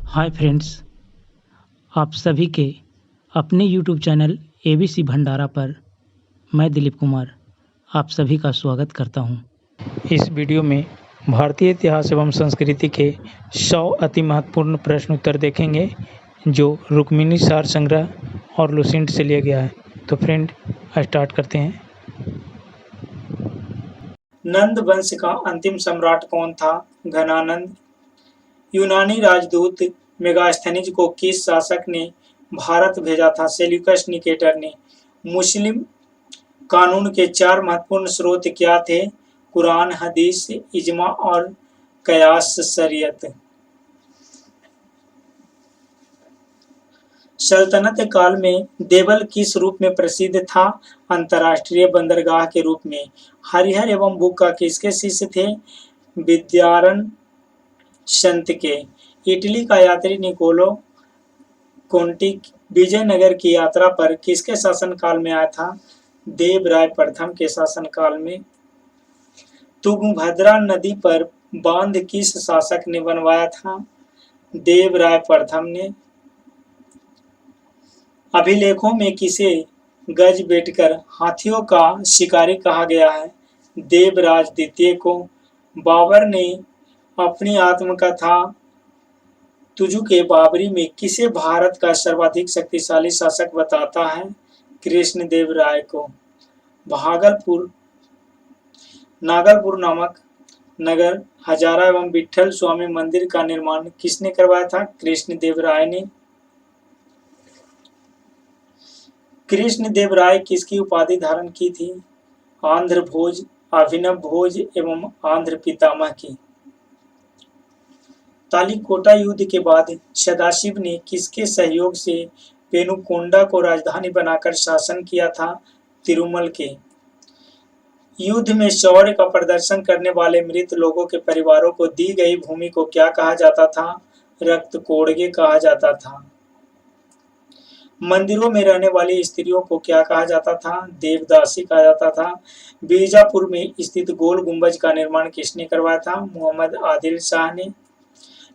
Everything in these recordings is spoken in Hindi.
हाय फ्रेंड्स, आप सभी के अपने यूट्यूब चैनल एबीसी भंडारा पर मैं दिलीप कुमार आप सभी का स्वागत करता हूं। इस वीडियो में भारतीय इतिहास एवं संस्कृति के 100 अति महत्वपूर्ण प्रश्न उत्तर देखेंगे जो रुक्मिणी सार संग्रह और लुसेंट से लिया गया है। तो फ्रेंड स्टार्ट करते हैं। नंद वंश का अंतिम सम्राट कौन था? घनानंद। यूनानी राजदूत मेगास्थनीज को किस शासक ने भारत भेजा था? सेल्यूकस निकेटर ने। मुस्लिम कानून के 4 महत्वपूर्ण स्रोत क्या थे? कुरान, हदीस, इजमा और कयास शरीयत। सल्तनत काल में देवल किस रूप में प्रसिद्ध था? अंतर्राष्ट्रीय बंदरगाह के रूप में। हरिहर एवं बुक्का किसके शिष्य थे? विद्यारण संत के। इटली का यात्री निकोलो कोंटी विजयनगर की यात्रा पर किसके शासनकाल में आया था? देवराय प्रथम के शासनकाल में। तुंगभद्रा नदी पर बांध किस शासक ने बनवाया था? देवराय प्रथम ने। अभिलेखों में किसे गज बैठकर हाथियों का शिकारी कहा गया है? देवराज द्वितीय को। बाबर ने अपनी आत्मकथा तुजु के बाबरी में किसे भारत का सर्वाधिक शक्तिशाली शासक बताता है? कृष्णदेव राय को। नागलपुर नामक नगर हजारा एवं विठल स्वामी मंदिर का निर्माण किसने करवाया था? कृष्णदेव राय ने। कृष्णदेव राय किसकी उपाधि धारण की थी? आंध्र भोज, अभिनव भोज एवं आंध्र पितामह की। तालीकोटा युद्ध के बाद सदाशिव ने किसके सहयोग से पेनुकोंडा को राजधानी बनाकर शासन किया था? तिरुमल के। युद्ध में शौर्य का प्रदर्शन करने वाले मृत लोगों के परिवारों को दी गई भूमि को क्या कहा जाता था? रक्तकोड़गे कहा जाता था। मंदिरों में रहने वाली स्त्रियों को क्या कहा जाता था? देवदासी कहा जाता था। बीजापुर में स्थित गोल गुंबज का निर्माण किसने करवाया था? मोहम्मद आदिल शाह ने।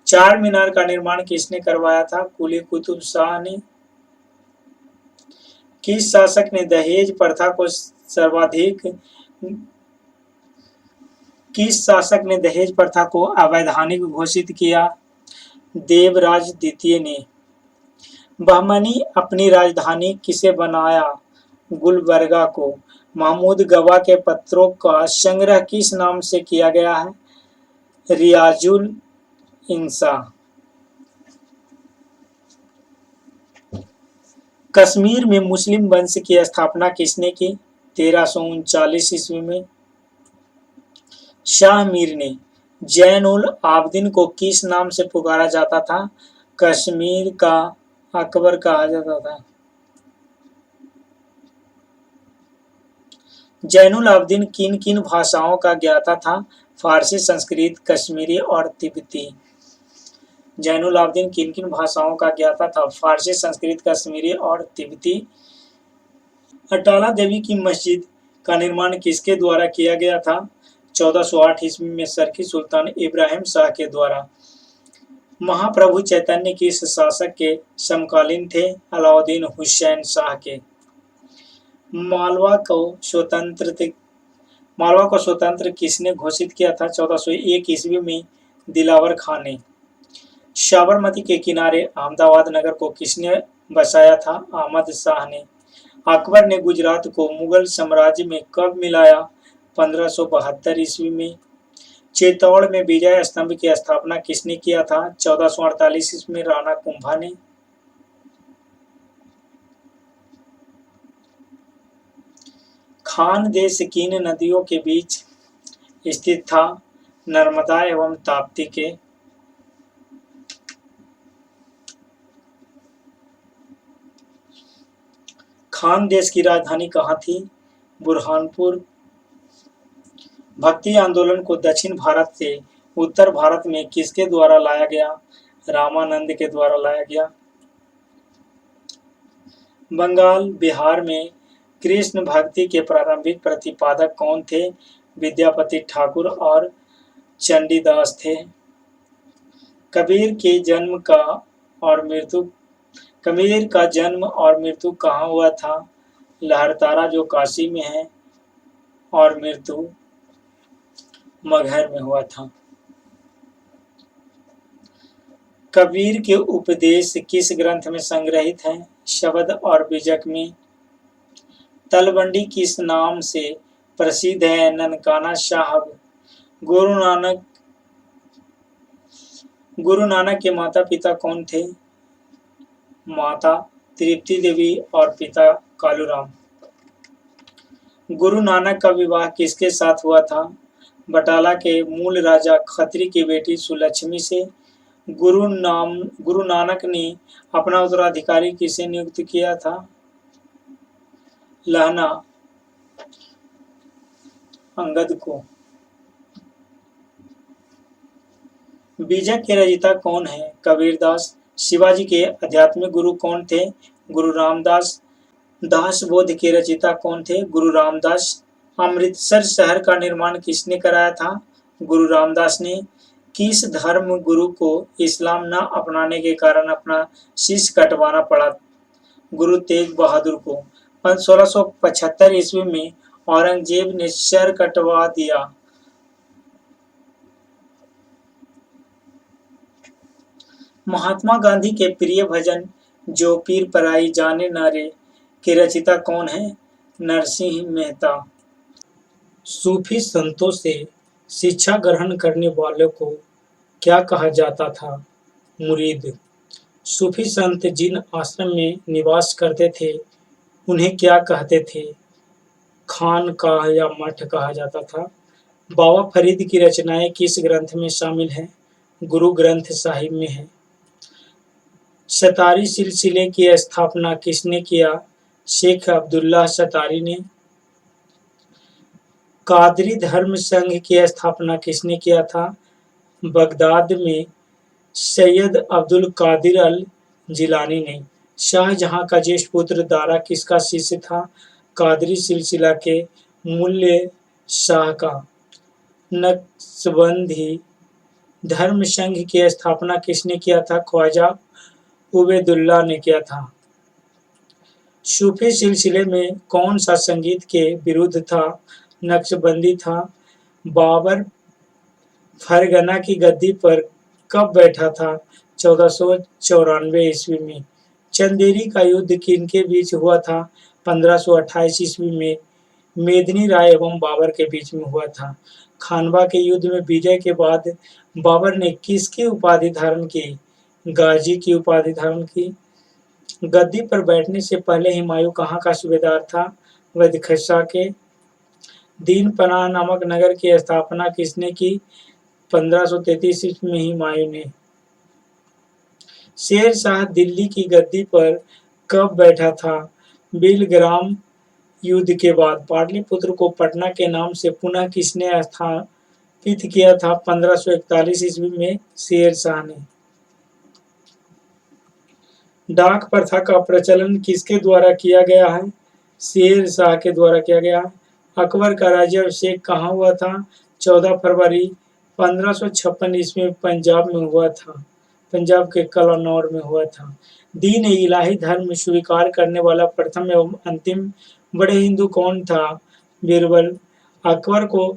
चार मीनार का निर्माण किसने करवाया था? कुली कुतुब शाह ने। किस शासक ने दहेज प्रथा को अवैधानिक घोषित किया? देवराज द्वितीय ने। बहमनी अपनी राजधानी किसे बनाया? गुलबर्गा को। महमूद गवा के पत्रों का संग्रह किस नाम से किया गया है? रियाजुल इंसा। कश्मीर में मुस्लिम वंश की स्थापना किसने की? 1339 ईस्वी में। शाह मीर ने। जैन उल आबदीन को किस नाम से पुकारा जाता था? कश्मीर का अकबर कहा जाता था। जैनुल आबदीन किन किन भाषाओं का ज्ञाता था? फारसी, संस्कृत, कश्मीरी और तिब्बती। जैनुल आबदीन किन किन भाषाओं का ज्ञाता था? फारसी, संस्कृत, कश्मीरी और तिब्बती। अटाला देवी की मस्जिद का निर्माण किसके द्वारा किया गया था? 1408 ईस्वी में सरकी सुल्तान इब्राहिम शाह के द्वारा। महाप्रभु चैतन्य किस शासक के समकालीन थे? अलाउद्दीन हुसैन शाह के। मालवा को स्वतंत्र किसने घोषित किया था? 1401 ईस्वी में दिलावर खां ने। साबरमती के किनारे अहमदाबाद नगर को किसने बसाया था? अहमद शाह ने। अकबर ने गुजरात को मुगल साम्राज्य में कब मिलाया? 1572 ईस्वी में। चित्तौड़ में विजय स्तंभ की स्थापना किसने किया था? 1448 ईस्वी में राणा कुंभा ने। खान देश किन नदियों के बीच स्थित था? नर्मदा एवं ताप्ती के। खान देश की राजधानी कहाँ थी? बुरहानपुर। भक्ति आंदोलन को दक्षिण भारत से उत्तर भारत में किसके द्वारा लाया गया? रामानंद के द्वारा लाया गया। बंगाल, बिहार में कृष्ण भक्ति के प्रारंभिक प्रतिपादक कौन थे? विद्यापति ठाकुर और चंडीदास थे। कबीर का जन्म और मृत्यु कहाँ हुआ था? लहरतारा जो काशी में है, और मृत्यु मगहर में हुआ था। कबीर के उपदेश किस ग्रंथ में संग्रहित हैं? शब्द और बीजक में। तलवंडी किस नाम से प्रसिद्ध है? ननकाना साहब। गुरु नानक के माता पिता कौन थे? माता तृप्ति देवी और पिता कालूराम। गुरु नानक का विवाह किसके साथ हुआ था? बटाला के मूल राजा खत्री की बेटी सुलक्ष्मी से। गुरु नानक ने अपना उत्तराधिकारी किसे नियुक्त किया था? लहना अंगद को। बीजक के रचयिता कौन है? कबीरदास। शिवाजी के आध्यात्मिक गुरु कौन थे? गुरु रामदास। दास बोध के रचयिता कौन थे? गुरु रामदास। अमृतसर शहर का निर्माण किसने कराया था? गुरु रामदास ने। किस धर्म गुरु को इस्लाम न अपनाने के कारण अपना शीश कटवाना पड़ा? गुरु तेग बहादुर को। 1675 ईस्वी में औरंगजेब ने सर कटवा दिया। महात्मा गांधी के प्रिय भजन जो पीर पराई जाने ना रे के रचयिता कौन है? नरसिंह मेहता। सूफी संतों से शिक्षा ग्रहण करने वालों को क्या कहा जाता था? मुरीद। सूफी संत जिन आश्रम में निवास करते थे उन्हें क्या कहते थे? खानकाह या मठ कहा जाता था। बाबा फरीद की रचनाएं किस ग्रंथ में शामिल हैं? गुरु ग्रंथ साहिब में है। सतारी सिलसिले की स्थापना किसने किया? शेख अब्दुल्लाह सतारी ने। कादरी धर्म संघ की स्थापना किसने किया था? बगदाद में सैयद अब्दुल कादिर अल जिलानी ने। शाहजहां का ज्येष्ठ पुत्र दारा किसका शिष्य था? कादरी सिलसिला के मूल्य शाह का। नक्शबंदी धर्म संघ की स्थापना किसने किया था? ख्वाजा उबैदुल्लाह ने किया था। सूफी सिलसिले में कौन सा संगीत के विरुद्ध था? नक्शबंदी था। बाबर फरगना की गद्दी पर कब बैठा था? 1494 ईस्वी में। चंदेरी का युद्ध किनके बीच हुआ था? 1528 ईस्वी में मेदिनी राय एवं बाबर के बीच में हुआ था। खानवा के युद्ध में विजय के बाद बाबर ने किसकी उपाधि धारण की? गाजी की उपाधि धारण की। गद्दी पर बैठने से पहले हुमायूं कहाँ का सूबेदार था? बदख्शां के। दीन पनाह नामक नगर की स्थापना किसने की? 1533 ईस्वी में हुमायूं ने। शेर शाह दिल्ली की गद्दी पर कब बैठा था? बिलग्राम युद्ध के बाद। पाटलिपुत्र को पटना के नाम से पुनः किसने स्थापित किया था? 1541 ईस्वी में शेर शाह ने। डाक प्रथा का प्रचलन किसके द्वारा किया गया है? शेर शाह के द्वारा किया गया। अकबर का राज्याभिषेक कहाँ हुआ था? 14 फरवरी 1556 ईस्वी में पंजाब में हुआ था। पंजाब के कलानौर में हुआ था। दीन इलाही धर्म स्वीकार करने वाला प्रथम एवं अंतिम बड़े हिंदू कौन था? बीरबल। अकबर को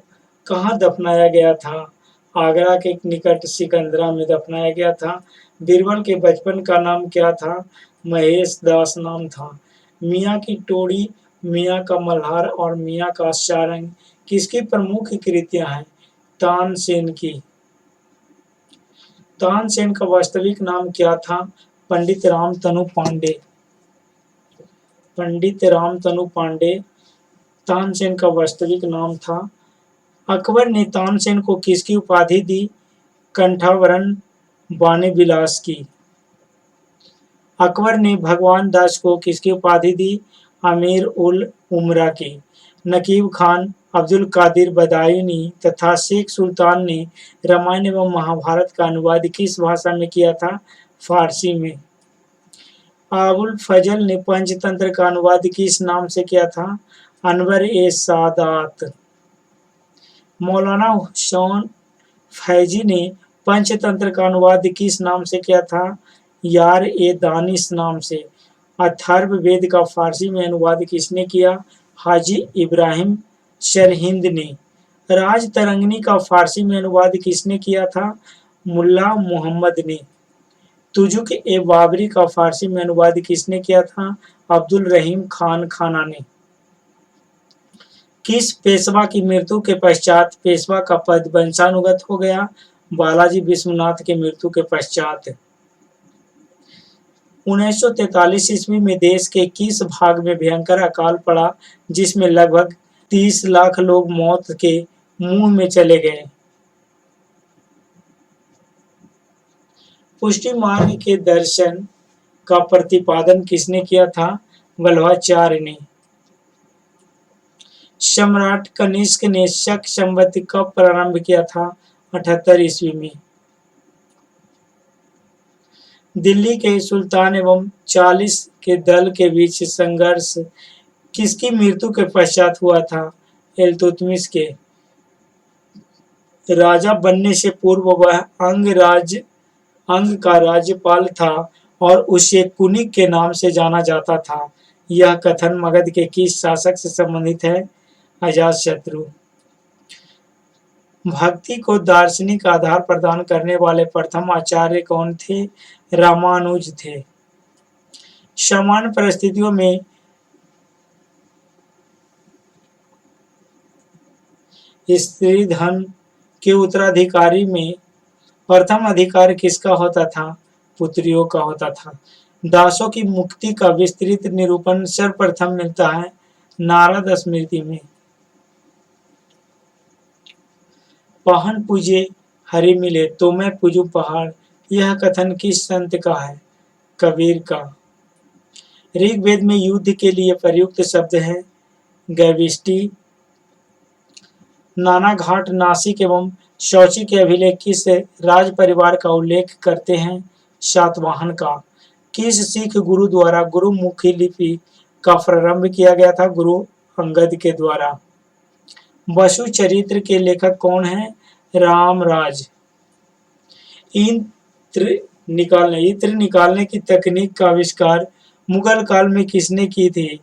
कहाँ दफनाया गया था? आगरा के निकट सिकंदरा में दफनाया गया था। बीरबल के बचपन का नाम क्या था? महेश दास नाम था। मियाँ की टोड़ी, मियाँ का मल्हार और मियाँ का सारंग किसकी प्रमुख कृतियां हैं? तानसेन की। तानसेन का वास्तविक नाम क्या था? पंडित रामतनु पांडे। पंडित रामतनु पांडे तानसेन का वास्तविक नाम था। अकबर ने तानसेन को किसकी उपाधि दी? कंठावरण बाने बिलास की। अकबर ने भगवान दास को किसकी उपाधि दी? अमीर उल उमरा की। नकीब खान, अब्दुल कादिर बदायूनी तथा शेख सुल्तान ने रामायण एवं महाभारत का अनुवाद किस भाषा में किया था? फारसी में। अबुल फजल ने पंचतंत्र का अनुवाद किस नाम से किया था? अनवर ए सादात। मौलाना हुसैन फैजी ने पंचतंत्र का अनुवाद किस नाम से किया था? यार ए दानिश नाम से। अथर्ववेद का फारसी में अनुवाद किसने किया? हाजी इब्राहिम सरहिंद ने। राजतरंगिणी का फारसी में अनुवाद किसने किया था? मुल्ला मोहम्मद ने। तुजुक ए बाबरी का फारसी में अनुवाद किसने किया था? अब्दुल रहीम खान खाना ने। किस पेशवा की मृत्यु के पश्चात पेशवा का पद वंशानुगत हो गया? बालाजी विश्वनाथ की मृत्यु के पश्चात। 1943 ईस्वी में देश के किस भाग में भयंकर अकाल पड़ा जिसमें लगभग 30 लाख लोग मौत के मुंह में चले गए? पुष्टि मार्ग के दर्शन का प्रतिपादन किसने किया था? वल्लभाचार्य ने। सम्राट कनिष्क ने शक संवत कब प्रारंभ किया था? 78 ईस्वी में। दिल्ली के सुल्तान एवं 40 के दल के बीच संघर्ष किसकी मृत्यु के पश्चात हुआ था? इल्तुतमिश के। राजा बनने से पूर्व वह अंग का राज्यपाल था और उसे कुनिक के नाम से जाना जाता था। यह कथन मगध के किस शासक से संबंधित है? अजातशत्रु। भक्ति को दार्शनिक आधार प्रदान करने वाले प्रथम आचार्य कौन थे? रामानुज थे। सामान्य परिस्थितियों में स्त्री धन के उत्तराधिकारी में प्रथम अधिकार किसका होता था? पुत्रियों का होता था। दासों की मुक्ति का विस्तृत निरूपण सर्वप्रथम मिलता है नारद स्मृति में। पहन पूजे हरि मिले तो मैं पूजू पहाड़, यह कथन किस संत का है? कबीर का। ऋग्वेद में युद्ध के लिए प्रयुक्त शब्द है गैविष्टि। नाना घाट नासिक एवं शौची के अभिलेख किस राज परिवार का उल्लेख करते हैं? सातवाहन का। किस सिख गुरु द्वारा गुरुमुखी लिपि का प्रारंभ किया गया था? गुरु अंगद के द्वारा। वसु चरित्र के लेखक कौन है? रामराज। इत्र निकालने की तकनीक का आविष्कार मुगल काल में किसने की थी?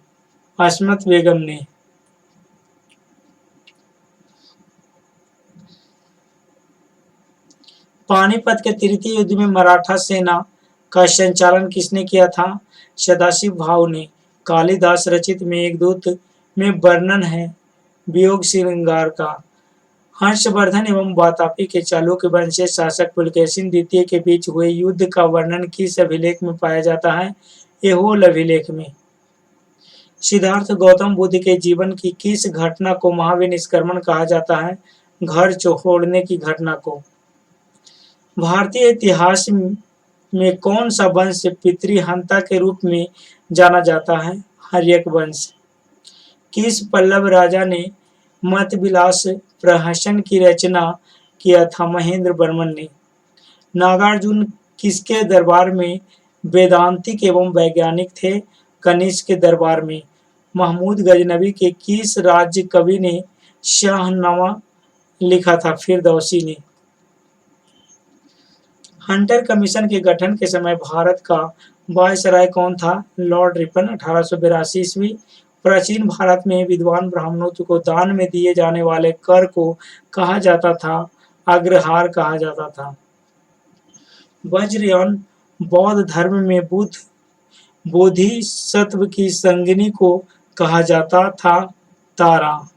अस्मत बेगम ने। पानीपत के तृतीय युद्ध में मराठा सेना का संचालन किसने किया था? सदाशिव भाऊ ने। कालिदास रचित मेघदूत में वर्णन है वियोग श्रृंगार का। हर्षवर्धन एवं वातापी के चालुक्य वंश के शासक पुलकेशिन द्वितीय के बीच हुए युद्ध का वर्णन किस अभिलेख में पाया जाता है? एहोल अभिलेख में। सिद्धार्थ गौतम बुद्ध के जीवन की किस घटना को महावीर निष्क्रमण कहा जाता है? घर छोड़ने की घटना को। भारतीय इतिहास में कौन सा वंश पितृहंता के रूप में जाना जाता है? हर्यक वंश। किस पल्लव राजा ने मतविलास प्रहसन की रचना किया था? महेंद्र वर्मन ने। नागार्जुन किसके दरबार में वेदांतिक एवं वैज्ञानिक थे? कनिष्क के दरबार में। महमूद गजनबी के किस राज्य कवि ने शाहनामा लिखा था? फिरदौसी ने। हंटर कमीशन के गठन के समय भारत का वायसराय कौन था? Lord Ripon. 1882 ईस्वी। प्राचीन भारत में विद्वान ब्राह्मणों को दान में दिए जाने वाले कर को कहा जाता था? अग्रहार कहा जाता था। वज्रयान बौद्ध धर्म में बोधिसत्व की संगिनी को कहा जाता था? तारा।